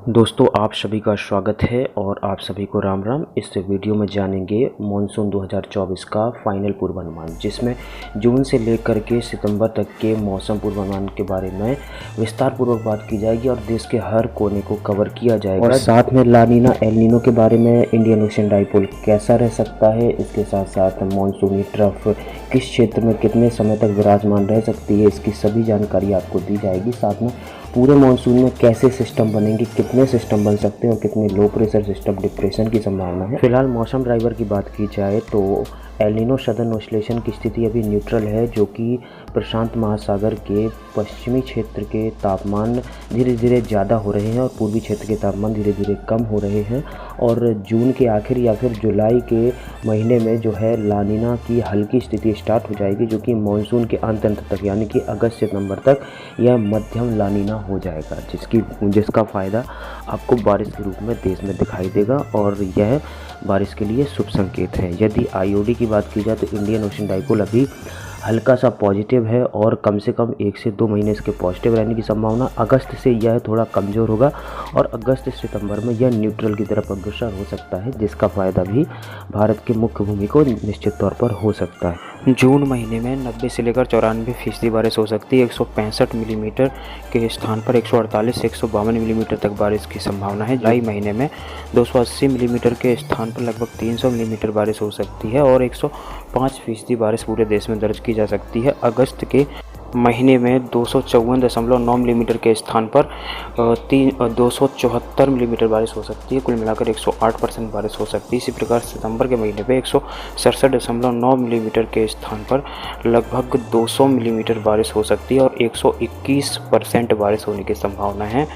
दोस्तों, आप सभी का स्वागत है और आप सभी को राम राम। इस वीडियो में जानेंगे मानसून 2024 का फाइनल पूर्वानुमान, जिसमें जून से लेकर के सितंबर तक के मौसम पूर्वानुमान के बारे में विस्तार पूर्वक बात की जाएगी और देश के हर कोने को कवर किया जाएगा। और साथ में ला नीना एल नीनो के बारे में, इंडियन ओशन डाइपोल कैसा रह सकता है, इसके साथ साथ मानसूनी ट्रफ किस क्षेत्र में कितने समय तक विराजमान रह सकती है, इसकी सभी जानकारी आपको दी जाएगी। साथ में पूरे मानसून में कैसे सिस्टम बनेंगे, कितने सिस्टम बन सकते हैं और कितने लो प्रेशर सिस्टम डिप्रेशन की संभावना है। फिलहाल मौसम ड्राइवर की बात की जाए तो एल नीनो सदर्न ऑस्लेशन की स्थिति अभी न्यूट्रल है, जो कि प्रशांत महासागर के पश्चिमी क्षेत्र के तापमान धीरे धीरे ज़्यादा हो रहे हैं और पूर्वी क्षेत्र के तापमान धीरे धीरे कम हो रहे हैं। और जून के आखिर या फिर जुलाई के महीने में जो है ला नीना की हल्की स्थिति स्टार्ट हो जाएगी, जो कि मानसून के अंत तक यानी कि अगस्त सितंबर तक यह मध्यम ला नीना हो जाएगा, जिसका फ़ायदा आपको बारिश के रूप में देश में दिखाई देगा और यह बारिश के लिए शुभ संकेत है। यदि आईओडी की बात की जाए तो इंडियन ओशन डाइपोल अभी हल्का सा पॉजिटिव है और कम से कम 1 से 2 महीने इसके पॉजिटिव रहने की संभावना। अगस्त से यह थोड़ा कमज़ोर होगा और अगस्त सितंबर में यह न्यूट्रल की तरफ अग्रसर हो सकता है, जिसका फ़ायदा भी भारत के मुख्य भूमि को निश्चित तौर पर हो सकता है। जून महीने में 90 से लेकर 94% बारिश हो सकती है। 165 मिलीमीटर के स्थान पर 148 से 152 मिलीमीटर तक बारिश की संभावना है। जुलाई महीने में 280 मिलीमीटर के स्थान पर लगभग 300 मिलीमीटर बारिश हो सकती है और 105% बारिश पूरे देश में दर्ज की जा सकती है। अगस्त के महीने में 254.9 मिलीमीटर के स्थान पर 274 मिलीमीटर बारिश हो सकती है। कुल मिलाकर 108% बारिश हो सकती है। इसी प्रकार सितंबर के महीने में 167.9 मिलीमीटर के स्थान पर लगभग 200 मिलीमीटर बारिश हो सकती है और 121% बारिश होने की संभावना है।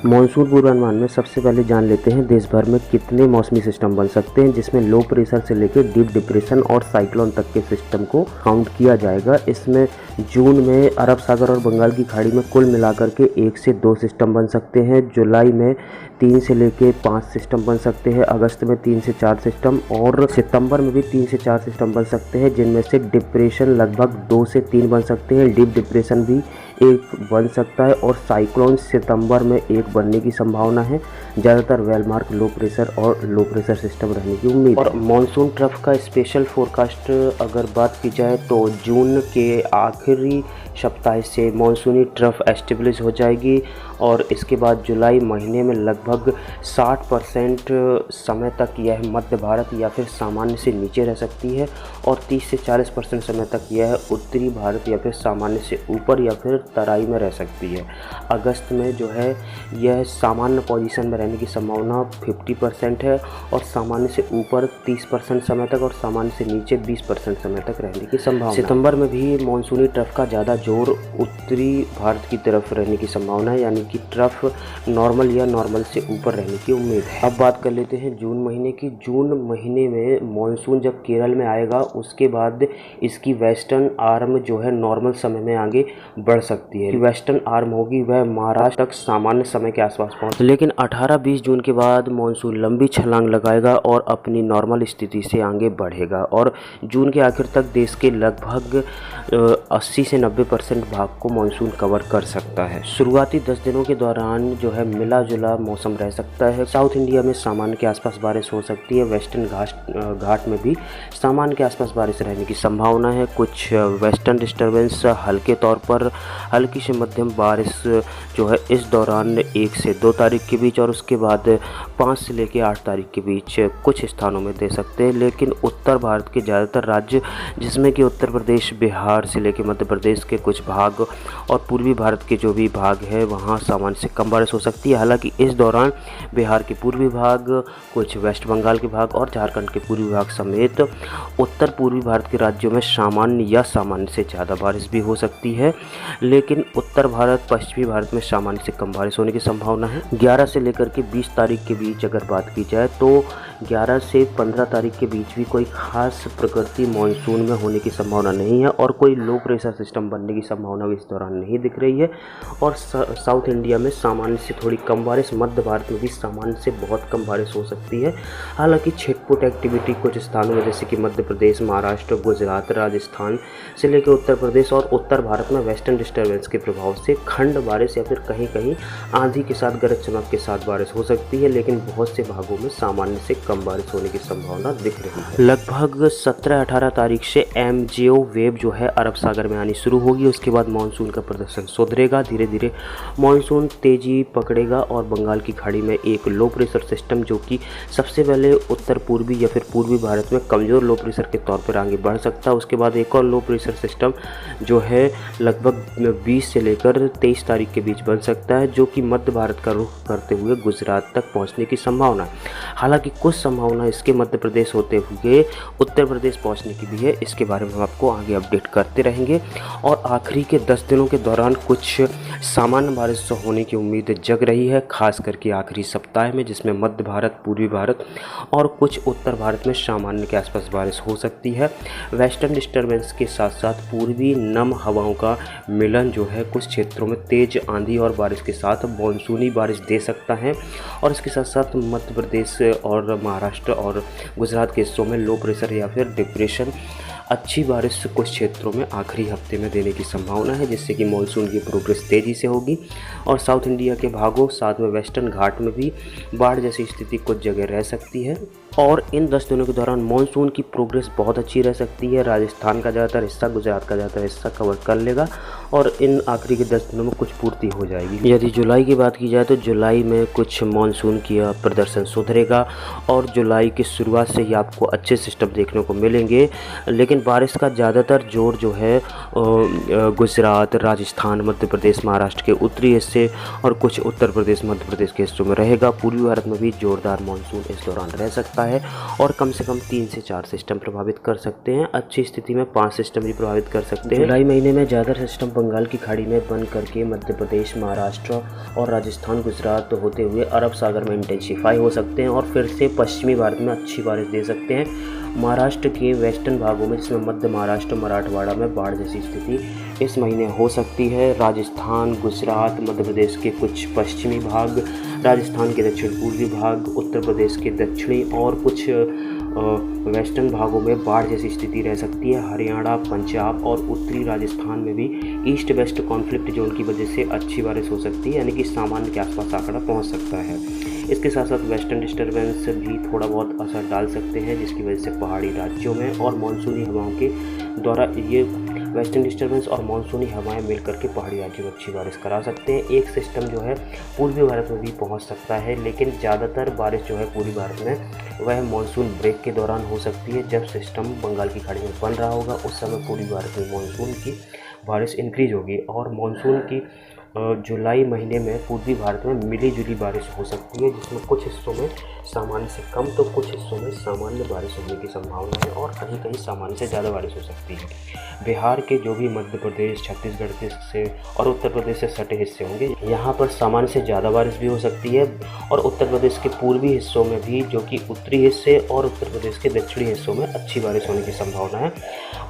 मानसून पूर्वानुमान में सबसे पहले जान लेते हैं देश भर में कितने मौसमी सिस्टम बन सकते हैं, जिसमें लो प्रेशर से लेकर डीप डिप्रेशन और साइक्लोन तक के सिस्टम को काउंट किया जाएगा। इसमें जून में अरब सागर और बंगाल की खाड़ी में कुल मिलाकर के 1 से 2 सिस्टम बन सकते हैं। जुलाई में 3 से लेकर 5 सिस्टम बन सकते हैं। अगस्त में 3 से 4 सिस्टम और सितंबर में भी 3 से 4 सिस्टम बन सकते हैं, जिनमें से डिप्रेशन लगभग 2 से 3 बन सकते हैं। डीप डिप्रेशन भी 1 बन सकता है और साइक्लोन सितंबर में 1 बनने की संभावना है। ज़्यादातर वेलमार्क लो प्रेशर और लो प्रेशर सिस्टम रहने की उम्मीद है। और मानसून ट्रफ का स्पेशल फोरकास्ट अगर बात की जाए तो जून के आखिरी सप्ताह से मानसूनी ट्रफ एस्टेब्लिश हो जाएगी और इसके बाद जुलाई महीने में लगभग 60% समय तक यह मध्य भारत या फिर सामान्य से नीचे रह सकती है और 30 से 40% समय तक यह उत्तरी भारत या फिर सामान्य से ऊपर या फिर तराई में रह सकती है। अगस्त में जो है यह सामान्य पोजीशन में रहने की संभावना 50% है और सामान्य से ऊपर 30% समय तक और सामान्य से नीचे 20% समय तक रहने की संभावना। सितंबर में भी मानसूनी ट्रफ का ज़्यादा जोर उत्तरी भारत की तरफ रहने की संभावना है, यानी कि ट्रफ नॉर्मल या नॉर्मल से ऊपर रहने की उम्मीद है। अब बात कर लेते हैं जून महीने की। जून महीने में मानसून जब केरल में आएगा उसके बाद इसकी वेस्टर्न आर्म जो है नॉर्मल समय में आगे बढ़ सकती है। वेस्टर्न आर्म होगी वह महाराष्ट्र तक सामान्य समय के आसपास पहुंच, लेकिन 18-20 जून के बाद मानसून लंबी छलांग लगाएगा और अपनी नॉर्मल स्थिति से आगे बढ़ेगा और जून के आखिर तक देश के लगभग 80 से 90% भाग को मानसून कवर कर सकता है। शुरुआती 10 दिनों के दौरान जो है मिला जुला मौसम रह सकता है। साउथ इंडिया में सामान्य के आसपास बारिश हो सकती है। वेस्टर्न घाट में भी सामान्य के आसपास बारिश रहने की संभावना है। कुछ वेस्टर्न डिस्टर्बेंस हल्के तौर पर हल्की से मध्यम बारिश जो है इस दौरान 1 से 2 तारीख के बीच और उसके बाद 5 से लेकर 8 तारीख के बीच कुछ स्थानों में दे सकते हैं। लेकिन उत्तर भारत के ज़्यादातर राज्य, जिसमें कि उत्तर प्रदेश, बिहार से लेकर मध्य प्रदेश के कुछ भाग और पूर्वी भारत के जो भी भाग है वहाँ सामान्य से कम बारिश हो सकती है। हालांकि इस दौरान बिहार के पूर्वी भाग, कुछ वेस्ट बंगाल के भाग और झारखंड के पूर्वी भाग समेत उत्तर पूर्वी भारत के राज्यों में सामान्य या सामान्य से ज़्यादा बारिश भी हो सकती है। लेकिन उत्तर भारत, पश्चिमी भारत में सामान्य से कम बारिश होने की संभावना है। 11 से लेकर के 20 तारीख के बीच अगर बात की जाए तो 11 से 15 तारीख के बीच भी कोई खास प्रकृति मानसून में होने की संभावना नहीं है और कोई लो प्रेशर सिस्टम बनने की संभावना भी इस दौरान नहीं दिख रही है। और साउथ इंडिया में सामान्य से थोड़ी कम बारिश, मध्य भारत में भी सामान्य से बहुत कम बारिश हो सकती है। हालांकि छिटपुट एक्टिविटी कुछ स्थानों में जैसे कि मध्य प्रदेश, महाराष्ट्र, गुजरात, राजस्थान से लेकर उत्तर प्रदेश और उत्तर भारत में वेस्टर्न डिस्टर्बेंस के प्रभाव से खंड बारिश या फिर कहीं कहीं आंधी के साथ गरज चमक के साथ बारिश हो सकती है, लेकिन बहुत से भागों में सामान्य से कम बारिश होने की संभावना दिख रही है। लगभग 17-18 तारीख से एमजेओ वेव जो है अरब सागर में आनी शुरू होगी। उसके बाद मानसून का प्रदर्शन सुधरेगा, धीरे धीरे मानसून तेजी पकड़ेगा और बंगाल की खाड़ी में एक लो प्रेशर सिस्टम जो कि सबसे पहले उत्तर पूर्वी या फिर पूर्वी भारत में कमज़ोर लो प्रेशर के तौर पर आगे बढ़ सकता है। उसके बाद एक और लो प्रेशर सिस्टम जो है लगभग 20 से लेकर 23 तारीख के बीच बन सकता है, जो कि मध्य भारत का रुख करते हुए गुजरात तक पहुंचने की संभावना है। हालांकि कुछ संभावना इसके मध्य प्रदेश होते हुए उत्तर प्रदेश पहुंचने की भी है। इसके बारे में हम आपको आगे अपडेट करते रहेंगे। और आखिरी के 10 दिनों के दौरान कुछ सामान्य बारिश होने की उम्मीद जग रही है, खास करके आखिरी सप्ताह में, जिसमें मध्य भारत, पूर्वी भारत और कुछ उत्तर भारत में सामान्य के आसपास बारिश हो सकती है। वेस्टर्न डिस्टर्बेंस के साथ साथ पूर्वी नम हवाओं का मिलन जो है कुछ क्षेत्रों में तेज आंधी और बारिश के साथ मानसूनी बारिश दे सकता है। और इसके साथ साथ मध्य प्रदेश और महाराष्ट्र और गुजरात के हिस्सों में लो प्रेशर या फिर डिप्रेशन अच्छी बारिश कुछ क्षेत्रों में आखिरी हफ्ते में देने की संभावना है, जिससे कि मानसून की प्रोग्रेस तेज़ी से होगी। और साउथ इंडिया के भागों साथ में वेस्टर्न घाट में भी बाढ़ जैसी स्थिति कुछ जगह रह सकती है। और इन 10 दिनों के दौरान मानसून की प्रोग्रेस बहुत अच्छी रह सकती है। राजस्थान का ज़्यादातर हिस्सा, गुजरात का ज़्यादातर हिस्सा कवर कर लेगा और इन आखिरी के 10 दिनों में कुछ पूर्ति हो जाएगी। यदि जुलाई की बात की जाए तो जुलाई में कुछ मानसून की प्रदर्शन सुधरेगा और जुलाई की शुरुआत से ही आपको अच्छे सिस्टम देखने को मिलेंगे, लेकिन बारिश का ज़्यादातर जोर जो है गुजरात, राजस्थान, मध्य प्रदेश, महाराष्ट्र के उत्तरी हिस्से और कुछ उत्तर प्रदेश, मध्य प्रदेश के हिस्सों में रहेगा। पूर्वी भारत में भी जोरदार मानसून इस दौरान रह सकता है और कम से कम 3 से 4 सिस्टम प्रभावित कर सकते हैं। अच्छी स्थिति में 5 सिस्टम भी प्रभावित कर सकते हैं। जुलाई महीने में ज़्यादा सिस्टम बंगाल की खाड़ी में बन करके मध्य प्रदेश, महाराष्ट्र और राजस्थान, गुजरात होते हुए अरब सागर में इंटेंसिफाई हो सकते हैं और फिर से पश्चिमी भारत में अच्छी बारिश दे सकते हैं। महाराष्ट्र के वेस्टर्न भागों में, जिसमें मध्य महाराष्ट्र, मराठवाड़ा में बाढ़ जैसी स्थिति इस महीने हो सकती है। राजस्थान, गुजरात, मध्य प्रदेश के कुछ पश्चिमी भाग, राजस्थान के दक्षिण पूर्वी भाग, उत्तर प्रदेश के दक्षिणी और कुछ वेस्टर्न भागों में बाढ़ जैसी स्थिति रह सकती है। हरियाणा, पंजाब और उत्तरी राजस्थान में भी ईस्ट वेस्ट कॉन्फ्लिक्ट जोन की वजह से अच्छी बारिश हो सकती है, यानी कि सामान्य के आसपास आंकड़ा पहुंच सकता है। इसके साथ साथ वेस्टर्न डिस्टर्बेंस भी थोड़ा बहुत असर डाल सकते हैं, जिसकी वजह से पहाड़ी राज्यों में और मानसूनी हवाओं के द्वारा ये वेस्टर्न डिस्टर्बेंस और मानसूनी हवाएं मिलकर के पहाड़ी राज्यों में अच्छी बारिश करा सकते हैं। एक सिस्टम जो है पूर्वी भारत में भी पहुंच सकता है, लेकिन ज़्यादातर बारिश जो है पूर्वी भारत में वह मानसून ब्रेक के दौरान हो सकती है। जब सिस्टम बंगाल की खाड़ी में बन रहा होगा उस समय पूर्वी भारत में मानसून की बारिश इंक्रीज होगी और मानसून की जुलाई महीने में पूर्वी भारत में मिली जुली बारिश हो सकती है, जिसमें कुछ हिस्सों में सामान्य से कम तो कुछ हिस्सों में सामान्य बारिश होने की संभावना है और कहीं कहीं सामान्य से ज़्यादा बारिश हो सकती है। बिहार के जो भी मध्य प्रदेश, छत्तीसगढ़ से और उत्तर प्रदेश से सटे हिस्से होंगे, यहाँ पर सामान्य से ज़्यादा बारिश भी हो सकती है। और उत्तर प्रदेश के पूर्वी हिस्सों में भी, जो कि उत्तरी हिस्से और उत्तर प्रदेश के दक्षिणी हिस्सों में अच्छी बारिश होने की संभावना है।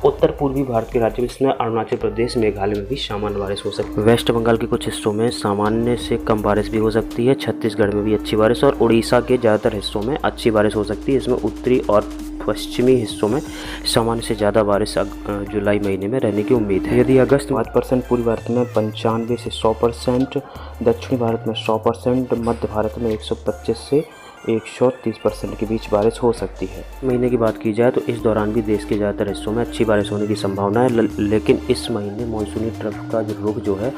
उत्तर पूर्वी भारत के राज्यों में, इसमें अरुणाचल प्रदेश, मेघालय में भी सामान्य बारिश हो सकती है। वेस्ट बंगाल के कुछ हिस्सों में सामान्य से कम बारिश भी हो सकती है। छत्तीसगढ़ में भी अच्छी बारिश और उड़ीसा के ज़्यादातर हिस्सों में अच्छी बारिश हो सकती है। इसमें उत्तरी और पश्चिमी हिस्सों में सामान्य से ज़्यादा बारिश जुलाई महीने में रहने की उम्मीद है। यदि अगस्त 5% पूर्वी भारत में 95 से 100%, दक्षिणी भारत में 100%, मध्य भारत में 125 से 130% के बीच बारिश हो सकती है। महीने की बात की जाए तो इस दौरान भी देश के ज़्यादातर हिस्सों में अच्छी बारिश होने की संभावना है, लेकिन इस महीने मानसूनी ट्रफ का जो रुख जो है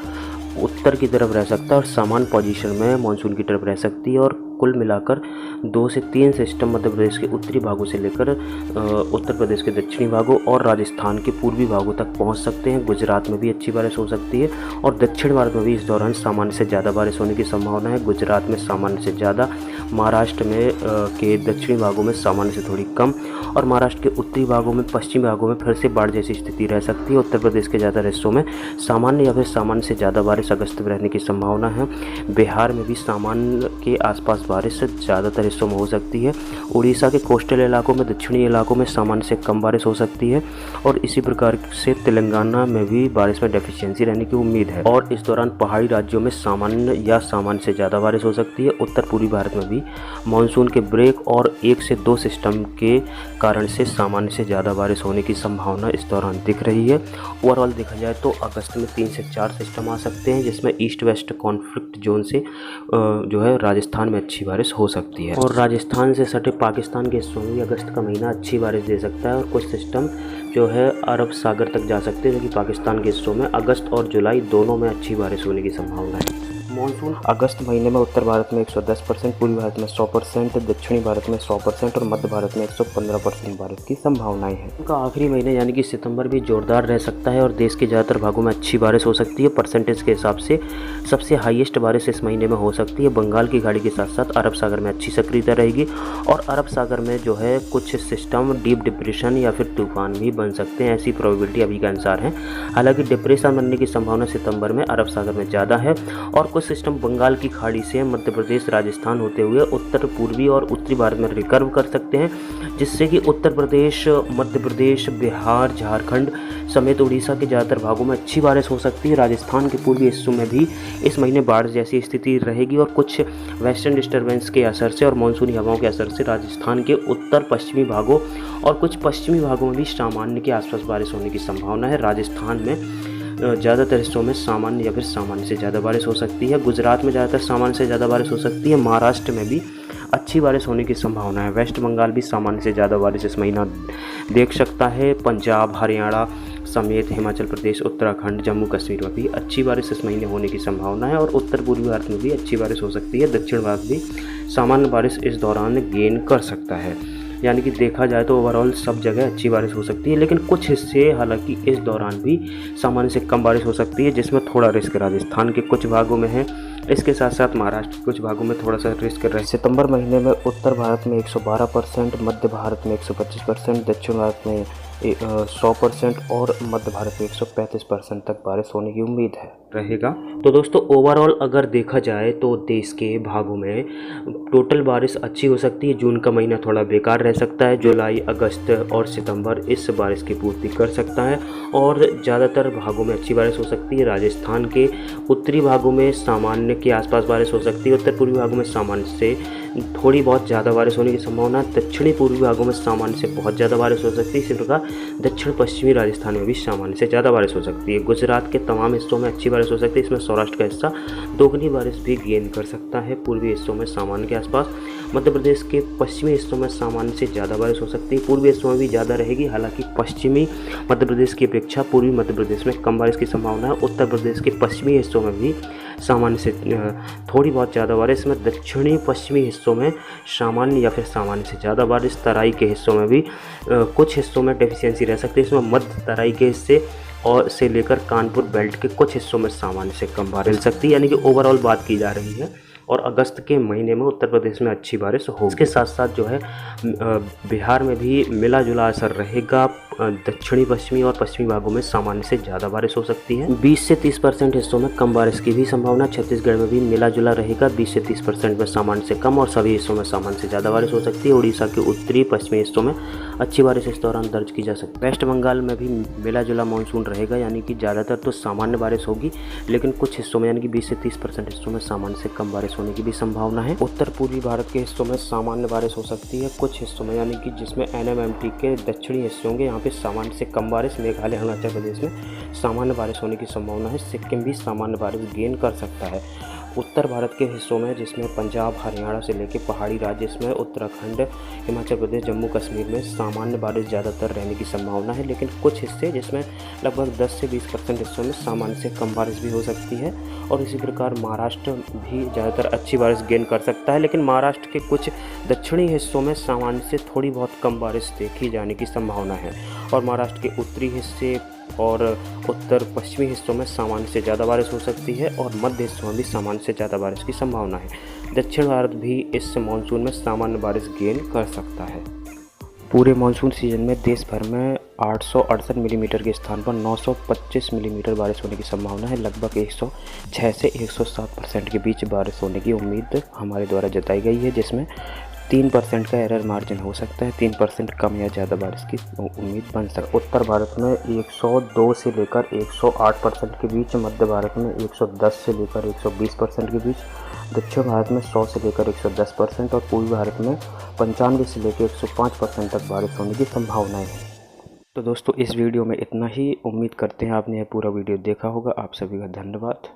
उत्तर की तरफ रह सकता है और सामान्य पोजीशन में मानसून की तरफ रह सकती है। और कुल मिलाकर 2 से 3 सिस्टम मध्य प्रदेश के उत्तरी भागों से लेकर उत्तर प्रदेश के दक्षिणी भागों और राजस्थान के पूर्वी भागों तक पहुंच सकते हैं। गुजरात में भी अच्छी बारिश हो सकती है और दक्षिण भारत में भी इस दौरान सामान्य से ज़्यादा बारिश होने की संभावना है। गुजरात में सामान्य से ज़्यादा, महाराष्ट्र में के दक्षिणी भागों में सामान्य से थोड़ी कम और महाराष्ट्र के उत्तरी भागों में, पश्चिमी भागों में फिर से बाढ़ जैसी स्थिति रह सकती है। उत्तर प्रदेश के ज़्यादातर हिस्सों में सामान्य या फिर सामान्य से ज़्यादा बारिश अगस्त में रहने की संभावना है। बिहार में भी सामान्य के आसपास बारिश ज़्यादातर हिस्सों में हो सकती है। उड़ीसा के कोस्टल इलाकों में, दक्षिणी इलाकों में सामान्य से कम बारिश हो सकती है और इसी प्रकार से तेलंगाना में भी बारिश में डेफिशिएंसी रहने की उम्मीद है। और इस दौरान पहाड़ी राज्यों में सामान्य या सामान्य से ज़्यादा बारिश हो सकती है। उत्तर पूर्वी भारत में भी मानसून के ब्रेक और 1 से 2 सिस्टम के कारण से सामान्य से ज़्यादा बारिश होने की संभावना इस दौरान दिख रही है। ओवरऑल देखा जाए तो अगस्त में 3 से 4 सिस्टम आ सकते हैं, जिसमें ईस्ट वेस्ट कॉन्फ्लिक्ट जोन से जो है राजस्थान में अच्छी बारिश हो सकती है और राजस्थान से सटे पाकिस्तान के हिस्सों में भी अगस्त का महीना अच्छी बारिश दे सकता है और कुछ सिस्टम जो है अरब सागर तक जा सकते हैं, जो कि पाकिस्तान के हिस्सों में अगस्त और जुलाई दोनों में अच्छी बारिश होने की संभावना है। मानसून अगस्त महीने में उत्तर भारत में 110%, पूर्वी भारत में 100%, दक्षिणी भारत में 100% और मध्य भारत में 115% बारिश की संभावनाएं हैं। उनका आखिरी महीने यानी कि सितंबर भी जोरदार रह सकता है और देश के ज़्यादातर भागों में अच्छी बारिश हो सकती है। परसेंटेज के हिसाब से सबसे हाईएस्ट बारिश इस महीने में हो सकती है। बंगाल की खाड़ी के साथ साथ अरब सागर में अच्छी सक्रियता रहेगी और अरब सागर में जो है कुछ सिस्टम डीप डिप्रेशन या फिर तूफान भी बन सकते हैं, ऐसी प्रोबेबिलिटी अभी के अनुसार है। हालांकि डिप्रेशन बनने की संभावना सितंबर में अरब सागर में ज़्यादा है और कुछ सिस्टम बंगाल की खाड़ी से मध्य प्रदेश, राजस्थान होते हुए उत्तर पूर्वी और उत्तरी भारत में रिकर्व कर सकते हैं, जिससे कि उत्तर प्रदेश, मध्य प्रदेश, बिहार, झारखंड समेत उड़ीसा के ज़्यादातर भागों में अच्छी बारिश हो सकती है। राजस्थान के पूर्वी हिस्सों में भी इस महीने बाढ़ जैसी स्थिति रहेगी और कुछ वेस्टर्न डिस्टर्बेंस के असर से और मानसूनी हवाओं के असर से राजस्थान के उत्तर पश्चिमी भागों और कुछ पश्चिमी भागों में भी सामान्य के आसपास बारिश होने की संभावना है। राजस्थान में ज़्यादातर हिस्सों में सामान्य या फिर सामान्य से ज़्यादा बारिश हो सकती है। गुजरात में ज़्यादातर सामान्य से ज़्यादा बारिश हो सकती है। महाराष्ट्र में भी अच्छी बारिश होने की संभावना है। वेस्ट बंगाल भी सामान्य से ज़्यादा बारिश इस महीना देख सकता है। पंजाब, हरियाणा समेत हिमाचल प्रदेश, उत्तराखंड, जम्मू कश्मीर में भी अच्छी बारिश इस महीने होने की संभावना है और उत्तर पूर्वी भारत में भी अच्छी बारिश हो सकती है। दक्षिण भारत भी सामान्य बारिश इस दौरान गेन कर सकता है। यानी कि देखा जाए तो ओवरऑल सब जगह अच्छी बारिश हो सकती है, लेकिन कुछ हिस्से हालांकि इस दौरान भी सामान्य से कम बारिश हो सकती है, जिसमें थोड़ा रिस्क राजस्थान के कुछ भागों में है। इसके साथ साथ महाराष्ट्र के कुछ भागों में थोड़ा सा रिस्क रहे। सितंबर महीने में उत्तर भारत में 112%, मध्य भारत में 125%, दक्षिण भारत में 100% और मध्य भारत में 135% तक बारिश होने की उम्मीद है रहेगा। तो दोस्तों ओवरऑल अगर देखा जाए तो देश के भागों में टोटल बारिश अच्छी हो सकती है। जून का महीना थोड़ा बेकार रह सकता है। जुलाई, अगस्त और सितंबर इस बारिश की पूर्ति कर सकता है और ज़्यादातर भागों में अच्छी बारिश हो सकती है। राजस्थान के उत्तरी भागों में सामान्य के आसपास बारिश हो सकती है। उत्तर पूर्वी भागों में सामान्य से थोड़ी बहुत ज़्यादा बारिश होने की संभावना है। दक्षिणी पूर्वी भागों में सामान्य से बहुत ज़्यादा बारिश हो सकती है। इसी प्रकार दक्षिण पश्चिमी राजस्थान में भी सामान्य से ज़्यादा बारिश हो सकती है। गुजरात के तमाम हिस्सों में अच्छी बारिश हो सकती है। इसमें सौराष्ट्र का हिस्सा दोगुनी बारिश भी गेन कर सकता है। पूर्वी हिस्सों में सामान्य के आसपास, मध्य प्रदेश के पश्चिमी हिस्सों में सामान्य से ज़्यादा बारिश हो सकती है। पूर्वी हिस्सों में भी ज़्यादा रहेगी, हालांकि पश्चिमी मध्य प्रदेश की अपेक्षा पूर्वी मध्य प्रदेश में कम बारिश की संभावना है। उत्तर प्रदेश के पश्चिमी हिस्सों में भी सामान्य से थोड़ी बहुत ज़्यादा बारिश में, दक्षिणी पश्चिमी हिस्सों में सामान्य या फिर सामान्य से ज़्यादा बारिश। तराई के हिस्सों में भी कुछ हिस्सों में डेफिशिएंसी रह सकती है। इसमें मध्य तराई के हिस्से और से लेकर कानपुर बेल्ट के कुछ हिस्सों में सामान्य से कम बारिश मिल सकती है। यानी कि ओवरऑल बात की जा रही है और अगस्त के महीने में उत्तर प्रदेश में अच्छी बारिश हो। इसके साथ साथ जो है बिहार में भी मिला जुला असर रहेगा। दक्षिणी पश्चिमी और पश्चिमी भागों में सामान्य से ज़्यादा बारिश हो सकती है। 20 से 30% हिस्सों में कम बारिश की भी संभावना। छत्तीसगढ़ में भी मिला जुला रहेगा। 20 से 30% में सामान्य से कम और सभी हिस्सों में सामान्य से ज़्यादा बारिश हो सकती है। उड़ीसा के उत्तरी पश्चिमी हिस्सों में अच्छी बारिश इस दौरान दर्ज की जा सकती है। वेस्ट बंगाल में भी मिला जुला मानसून रहेगा, यानी कि ज़्यादातर तो सामान्य बारिश होगी, लेकिन कुछ हिस्सों में यानी कि 20 से 30% हिस्सों में सामान्य से कम बारिश होने की भी संभावना है। उत्तर पूर्वी भारत के हिस्सों में सामान्य बारिश हो सकती है। कुछ हिस्सों में यानी कि जिसमें NMMT के दक्षिणी हिस्से होंगे, यहाँ पे सामान्य से कम बारिश। मेघालय, अरुणाचल प्रदेश में सामान्य बारिश होने की संभावना है। सिक्किम भी सामान्य बारिश गेन कर सकता है। उत्तर भारत के हिस्सों में जिसमें पंजाब, हरियाणा से लेकर पहाड़ी राज्य, इसमें उत्तराखंड, हिमाचल प्रदेश, जम्मू कश्मीर में सामान्य बारिश ज़्यादातर रहने की संभावना है, लेकिन कुछ हिस्से जिसमें लगभग 10 से 20% हिस्सों में सामान्य से कम बारिश भी हो सकती है। और इसी प्रकार महाराष्ट्र भी ज़्यादातर अच्छी बारिश गेन कर सकता है, लेकिन महाराष्ट्र के कुछ दक्षिणी हिस्सों में सामान्य से थोड़ी बहुत कम बारिश देखी जाने की संभावना है। और महाराष्ट्र के उत्तरी हिस्से, और उत्तर पश्चिमी हिस्सों में सामान्य से ज़्यादा बारिश हो सकती है और मध्य हिस्सों में भी सामान्य से ज़्यादा बारिश की संभावना है। दक्षिण भारत भी इस मानसून में सामान्य बारिश गेन कर सकता है। पूरे मानसून सीजन में देश भर में 868 मिलीमीटर के स्थान पर 925 मिलीमीटर बारिश होने की संभावना है। लगभग 106 से 107% के बीच बारिश होने की उम्मीद हमारे द्वारा जताई गई है, जिसमें 3% का एरर मार्जिन हो सकता है। 3% कम या ज़्यादा बारिश की उम्मीद बन सकती है। उत्तर भारत में 102 से लेकर 108% के बीच, मध्य भारत में 110 से लेकर 120% के बीच, दक्षिण भारत में 100 से लेकर 110% और पूर्वी भारत में 95 से लेकर 105% तक बारिश होने की संभावनाएं हैं। तो दोस्तों, इस वीडियो में इतना ही। उम्मीद करते हैं आपने यह पूरा वीडियो देखा होगा। आप सभी का धन्यवाद।